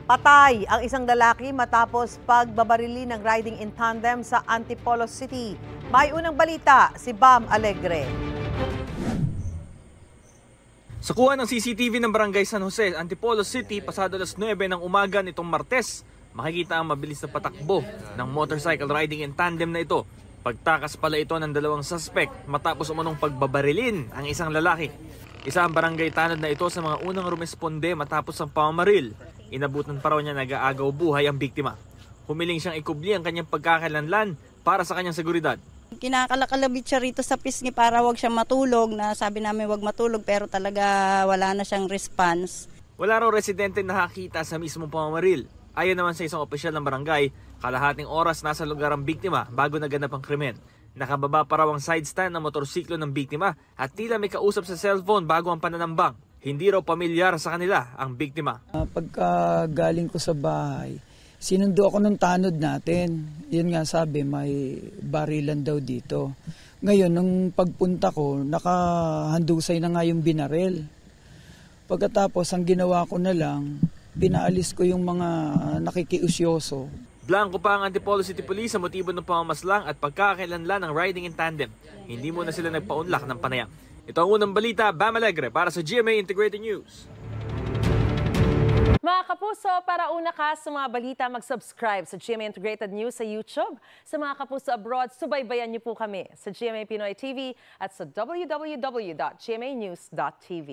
Patay ang isang lalaki matapos pagbabarili ng riding in tandem sa Antipolo City. May unang balita si Bam Alegre. Sa kuha ng CCTV ng Barangay San Jose, Antipolo City, pasado alas 9 ng umaga nitong Martes, makikita ang mabilis na patakbo ng motorcycle riding in tandem na ito. Pagtakas pala ito ng dalawang suspect matapos umanong pagbabarilin ang isang lalaki. Isa ang barangay tanod na ito sa mga unang rumesponde matapos ang pamamaril. Inabutan pa raw niya nag-aagaw buhay ang biktima. Humiling siyang ikubli ang kanyang pagkakalanlan para sa kanyang seguridad. Kinakalakalabit siya rito sa pisngi para wag siya matulog, na sabi namin wag matulog pero talaga wala na siyang response. Wala raw residente nakakita sa mismong pamamaril. Ayon naman sa isang opisyal ng barangay, kalahating oras nasa lugar ang biktima bago naganap ang krimen. Nakababa pa raw ang side stand ng motorsiklo ng biktima at tila may kausap sa cellphone bago ang pananambang. Hindi raw pamilyar sa kanila ang biktima. Pagka galing ko sa bahay, sinundo ako ng tanod natin. Yun nga sabi, may barilan daw dito. Ngayon, nung pagpunta ko, nakahandusay na nga yung binaril. Pagkatapos, ang ginawa ko na lang, pinaalis ko yung mga nakikiusyoso. Blanco pa ang Antipolo City Police sa motibo ng pamamaslang at pagkakailanlan ng riding in tandem. Hindi muna sila nagpaunlak ng panayam. Ito ang unang balita, Bam Alegre para sa GMA Integrated News. Mga kapuso, para una ka sa mga balita, mag-subscribe sa GMA Integrated News sa YouTube. Sa mga kapuso abroad, subaybayan niyo po kami sa GMA Pinoy TV at sa www.gmanews.tv.